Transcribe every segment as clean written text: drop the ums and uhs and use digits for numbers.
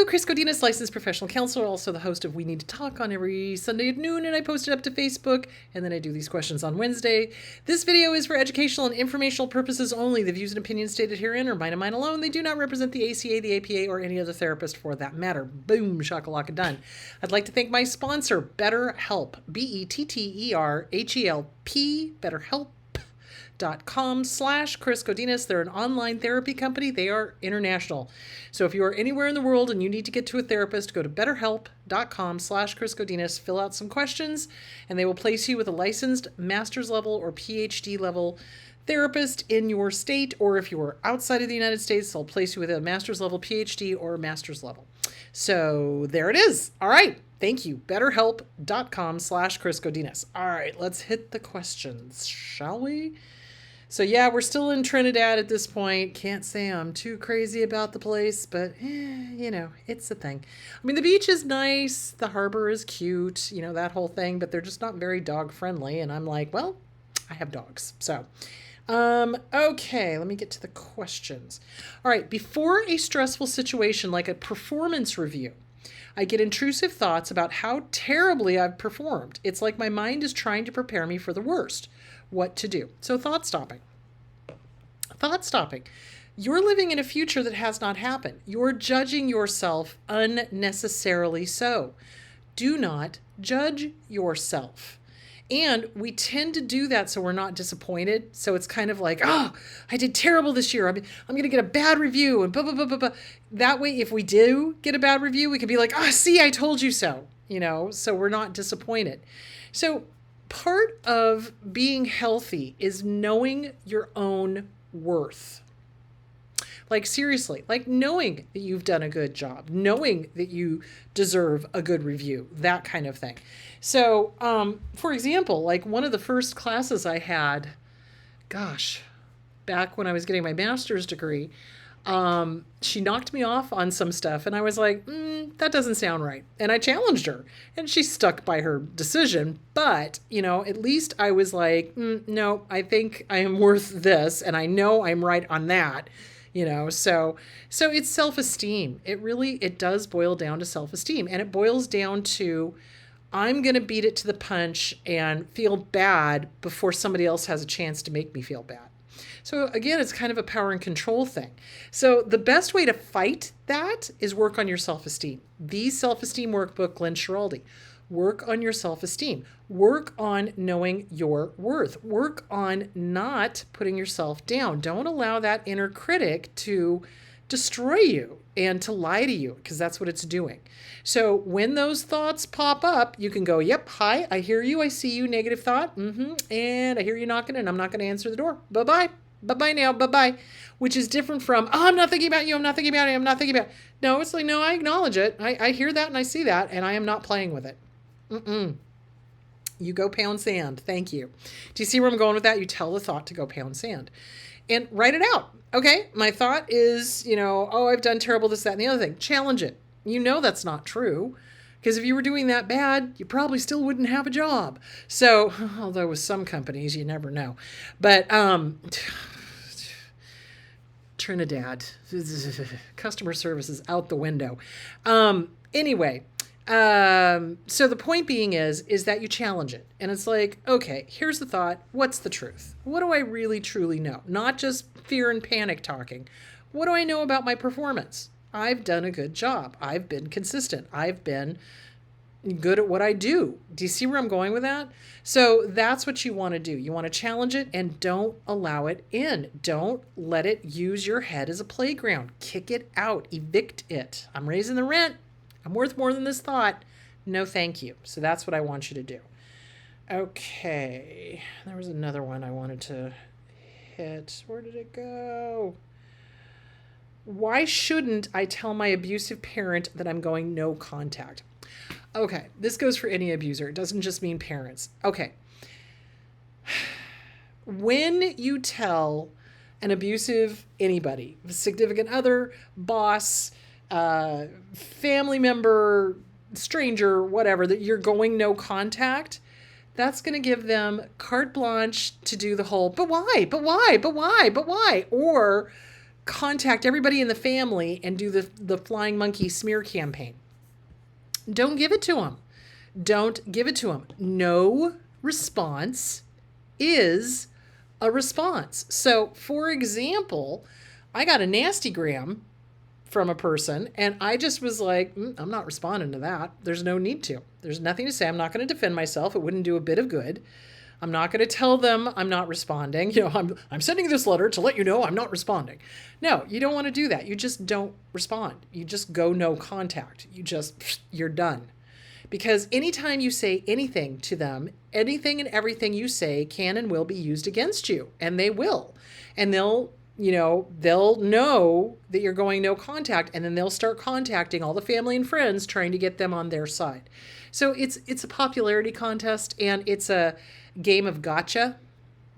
Chris Godinez, licensed professional counselor, also the host of We Need to Talk on every Sunday at noon, and I post it up to Facebook, and then I do these questions on Wednesday. This video is for educational and informational purposes only. The views and opinions stated herein are mine and mine alone. They do not represent the ACA, the APA, or any other therapist for that matter. Boom, shakalaka done. I'd like to thank my sponsor, BetterHelp, BetterHelp, BetterHelp.com/Chris Godinez. They're an online therapy company. They are international. So if you are anywhere in the world and you need to get to a therapist, go to BetterHelp.com/Chris Godinez, fill out some questions, and they will place you with a licensed master's level or PhD level therapist in your state, or if you are outside of the United States, they'll place you with a master's level, PhD, or a master's level. So there it is. All right. Thank you. BetterHelp.com/Chris Godinez. All right, let's hit the questions, shall we? So yeah, we're still in Trinidad at this point. Can't say I'm too crazy about the place, but you know, it's a thing. I mean, the beach is nice. The harbor is cute, you know, that whole thing, but they're just not very dog friendly. And I'm like, well, I have dogs. So, okay, let me get to the questions. All right. Before a stressful situation like a performance review, I get intrusive thoughts about how terribly I've performed. It's like my mind is trying to prepare me for the worst. What to do? So thought stopping. Thought stopping. You're living in a future that has not happened. You're judging yourself unnecessarily so. Do not judge yourself. And we tend to do that so we're not disappointed. So it's kind of like, oh, I did terrible this year. I'm going to get a bad review and blah, blah, blah, blah, blah. That way, if we do get a bad review, we can be like, oh, see, I told you so, you know, so we're not disappointed. So part of being healthy is knowing your own worth. Like seriously, like knowing that you've done a good job, knowing that you deserve a good review, that kind of thing. So, for example, like one of the first classes I had, gosh, back when I was getting my master's degree, she knocked me off on some stuff and I was like, that doesn't sound right. And I challenged her and she stuck by her decision. But, you know, at least I was like, no, I think I am worth this. And I know I'm right on that, you know, so it's self-esteem. It does boil down to self-esteem, and it boils down to, I'm going to beat it to the punch and feel bad before somebody else has a chance to make me feel bad. So again, it's kind of a power and control thing. So the best way to fight that is work on your self-esteem. The Self-Esteem Workbook, Glenn Schiraldi. Work on your self-esteem. Work on knowing your worth. Work on not putting yourself down. Don't allow that inner critic to destroy you and to lie to you, because that's what it's doing. So when those thoughts pop up, you can go, yep, hi, I hear you, I see you, negative thought, and I hear you knocking, and I'm not going to answer the door. Bye-bye. Bye-bye now, bye-bye. Which is different from, oh, I'm not thinking about you, I'm not thinking about it, I'm not thinking about it. No, it's like, no, I acknowledge it. I hear that and I see that, and I am not playing with it. You go pound sand. Thank you. Do you see where I'm going with that? You tell the thought to go pound sand and write it out. Okay. My thought is, you know, oh, I've done terrible, this, that, and the other thing. Challenge it. You know, that's not true, because if you were doing that bad, you probably still wouldn't have a job. So, although with some companies, you never know, but, Trinidad, customer service is out the window. Anyway, so the point being is that you challenge it, and it's like, okay, here's the thought. What's the truth? What do I really truly know? Not just fear and panic talking. What do I know about my performance? I've done a good job. I've been consistent. I've been good at what I do. Do you see where I'm going with that? So that's what you want to do. You want to challenge it and don't allow it in. Don't let it use your head as a playground. Kick it out. Evict it. I'm raising the rent. I'm worth more than this thought. No, thank you. So that's what I want you to do. Okay. There was another one I wanted to hit. Where did it go? Why shouldn't I tell my abusive parent that I'm going no contact? Okay. This goes for any abuser. It doesn't just mean parents. Okay. When you tell an abusive anybody, significant other, boss, family member, stranger, whatever, that you're going no contact, that's going to give them carte blanche to do the whole, but why? Or contact everybody in the family and do the flying monkey smear campaign. Don't give it to them. Don't give it to them. No response is a response. So, for example, I got a nasty gram from a person and I just was like, I'm not responding to that. There's no need to. There's nothing to say. I'm not going to defend myself. It wouldn't do a bit of good. I'm not going to tell them I'm not responding. I'm sending this letter to let you know I'm not responding. No, you don't want to do that. You just don't respond. You just go no contact. You're done. Because anytime you say anything to them, anything and everything you say can and will be used against you. And they will. And they'll know that you're going no contact, and then they'll start contacting all the family and friends trying to get them on their side. So it's a popularity contest, and it's a game of gotcha,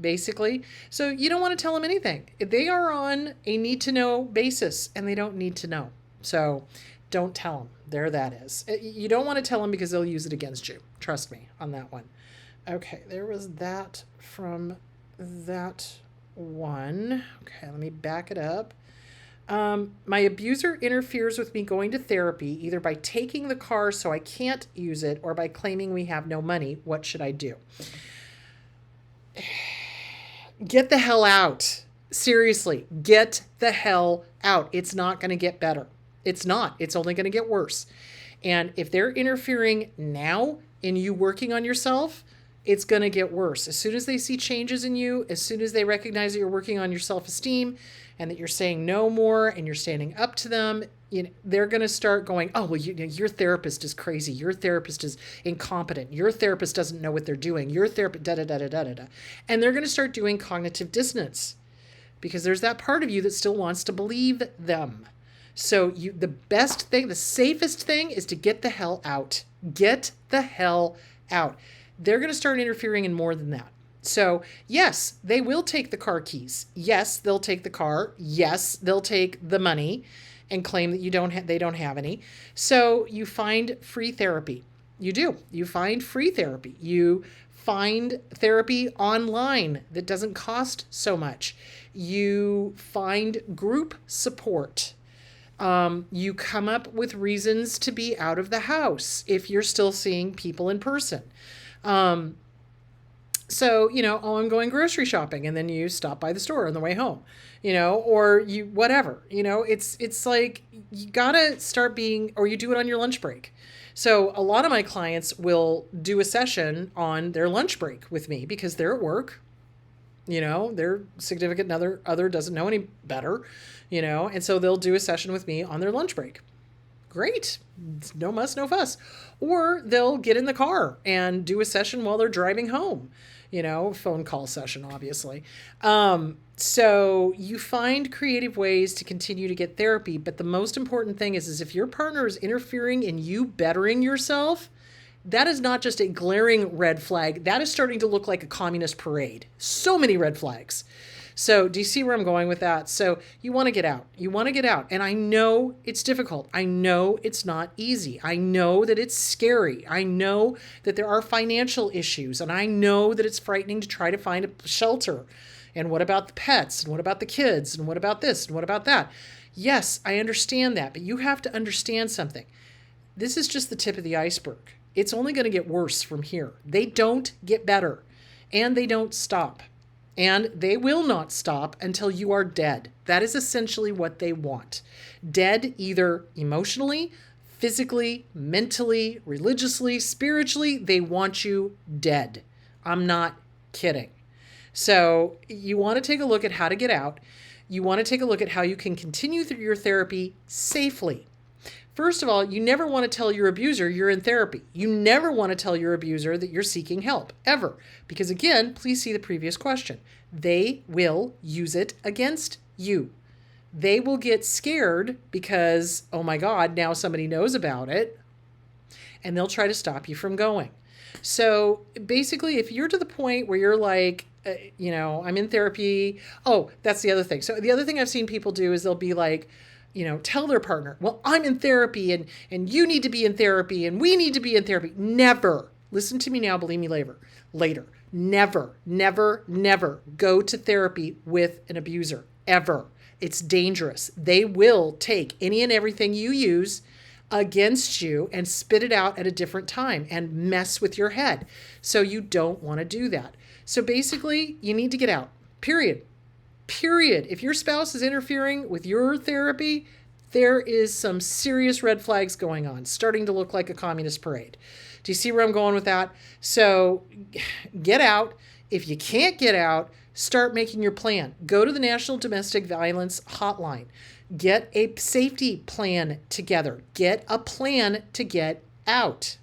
basically. So you don't want to tell them anything. They are on a need to know basis, and they don't need to know. So don't tell them. There that is. You don't want to tell them because they'll use it against you. Trust me on that one. Okay, there was that from that one. Okay, let me back it up. My abuser interferes with me going to therapy, either by taking the car so I can't use it or by claiming we have no money. What should I do? Get the hell out. Seriously, get the hell out. It's not going to get better. It's not. It's only going to get worse. And if they're interfering now in you working on yourself, it's going to get worse. As soon as they see changes in you, as soon as they recognize that you're working on your self-esteem and that you're saying no more and you're standing up to them, they're going to start going, oh, well, your therapist is crazy. Your therapist is incompetent. Your therapist doesn't know what they're doing. Your therapist, da-da-da-da-da-da. And they're going to start doing cognitive dissonance because there's that part of you that still wants to believe them. So the best thing, the safest thing is to get the hell out. Get the hell out. They're going to start interfering in more than that. So yes, they will take the car keys. Yes, they'll take the car. Yes, they'll take the money and claim that they don't have any. So you find free therapy. You do. You find free therapy. You find therapy online that doesn't cost so much. You find group support. You come up with reasons to be out of the house if you're still seeing people in person. So, I'm going grocery shopping, and then you stop by the store on the way home, or you, whatever, it's like, you gotta start or you do it on your lunch break. So a lot of my clients will do a session on their lunch break with me because they're at work, their significant other doesn't know any better, and so they'll do a session with me on their lunch break. Great. No muss, no fuss. Or they'll get in the car and do a session while they're driving home, phone call session, obviously. So you find creative ways to continue to get therapy. But the most important thing is if your partner is interfering in you bettering yourself, that is not just a glaring red flag. That is starting to look like a communist parade. So many red flags. So do you see where I'm going with that? So you want to get out. You want to get out. And I know it's difficult. I know it's not easy. I know that it's scary. I know that there are financial issues. And I know that it's frightening to try to find a shelter. And what about the pets? And what about the kids? And what about this? And what about that? Yes, I understand that. But you have to understand something. This is just the tip of the iceberg. It's only going to get worse from here. They don't get better. And they don't stop. And they will not stop until you are dead. That is essentially what they want. Dead either emotionally, physically, mentally, religiously, spiritually. They want you dead. I'm not kidding. So you want to take a look at how to get out. You want to take a look at how you can continue through your therapy safely. First of all, you never want to tell your abuser you're in therapy. You never want to tell your abuser that you're seeking help, ever. Because again, please see the previous question. They will use it against you. They will get scared because, oh my God, now somebody knows about it. And they'll try to stop you from going. So basically, if you're to the point where you're like, I'm in therapy. Oh, that's the other thing. So the other thing I've seen people do is they'll be like, tell their partner, well, I'm in therapy and you need to be in therapy and we need to be in therapy. Never. Listen to me now, believe me later. Never, never, never go to therapy with an abuser. Ever. It's dangerous. They will take any and everything you use against you and spit it out at a different time and mess with your head. So you don't want to do that. So basically, you need to get out. Period. Period. If your spouse is interfering with your therapy, there is some serious red flags going on, starting to look like a communist parade. Do you see where I'm going with that? So get out. If you can't get out, start making your plan. Go to the National Domestic Violence Hotline. Get a safety plan together. Get a plan to get out.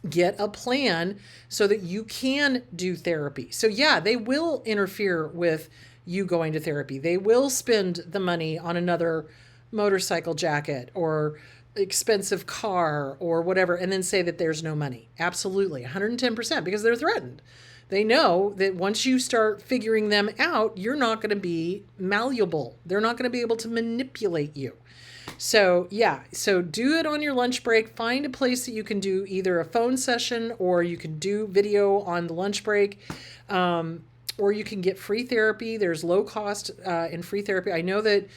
Get a plan so that you can do therapy. So yeah, they will interfere with you going to therapy. They will spend the money on another motorcycle jacket or expensive car or whatever, and then say that there's no money. Absolutely, 110%, because they're threatened. They know that once you start figuring them out, you're not going to be malleable. They're not going to be able to manipulate you. So yeah, so do it on your lunch break. Find a place that you can do either a phone session or you can do video on the lunch break. Or you can get free therapy. There's low cost in free therapy. I know that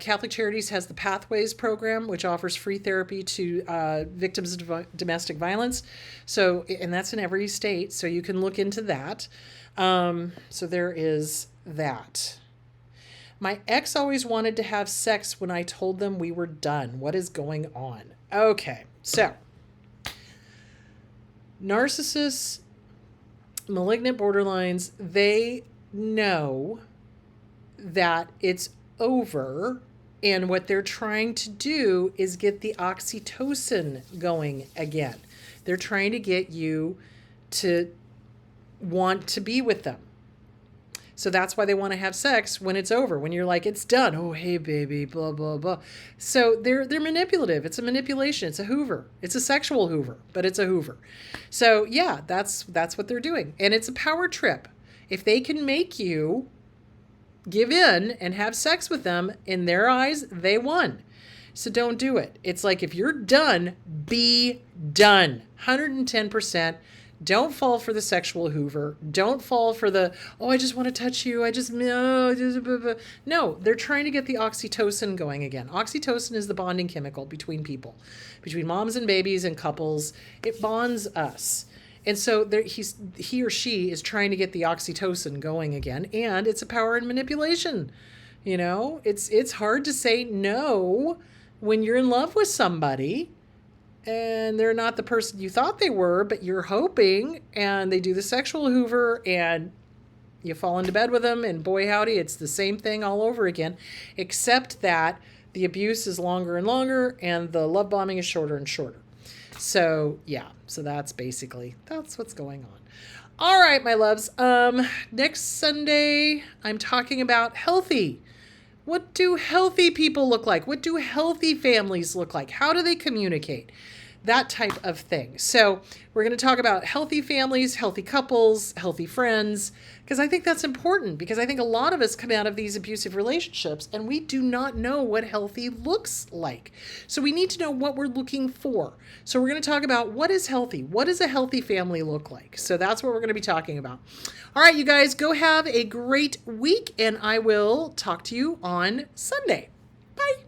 Catholic Charities has the Pathways program, which offers free therapy to victims of domestic violence. So, and that's in every state. So you can look into that. So there is that. My ex always wanted to have sex when I told them we were done. What is going on? Okay, so narcissists, malignant borderlines, they know that it's over, and what they're trying to do is get the oxytocin going again. They're trying to get you to want to be with them. So that's why they want to have sex when it's over, when you're like, it's done. Oh, hey, baby, blah, blah, blah. So they're manipulative. It's a manipulation. It's a hoover. It's a sexual hoover, but it's a hoover. So yeah, that's what they're doing. And it's a power trip. If they can make you give in and have sex with them, in their eyes, they won. So don't do it. It's like, if you're done, be done. 110%. Don't fall for the sexual hoover. Don't fall for the, oh, I just want to touch you. No, they're trying to get the oxytocin going again. Oxytocin is the bonding chemical between people, between moms and babies and couples. It bonds us. And so he or she is trying to get the oxytocin going again. And it's a power and manipulation. You know, it's hard to say no when you're in love with somebody and they're not the person you thought they were, but you're hoping, and they do the sexual hoover and you fall into bed with them, and boy howdy, it's the same thing all over again, except that the abuse is longer and longer and the love bombing is shorter and shorter. So yeah, so that's what's going on. All right, my loves. Next Sunday, I'm talking about healthy. What do healthy people look like? What do healthy families look like? How do they communicate? That type of thing. So we're going to talk about healthy families, healthy couples, healthy friends, because I think that's important, because I think a lot of us come out of these abusive relationships and we do not know what healthy looks like. So we need to know what we're looking for. So we're going to talk about what is healthy. What does a healthy family look like? So that's what we're going to be talking about. All right, you guys, go have a great week, and I will talk to you on Sunday. Bye.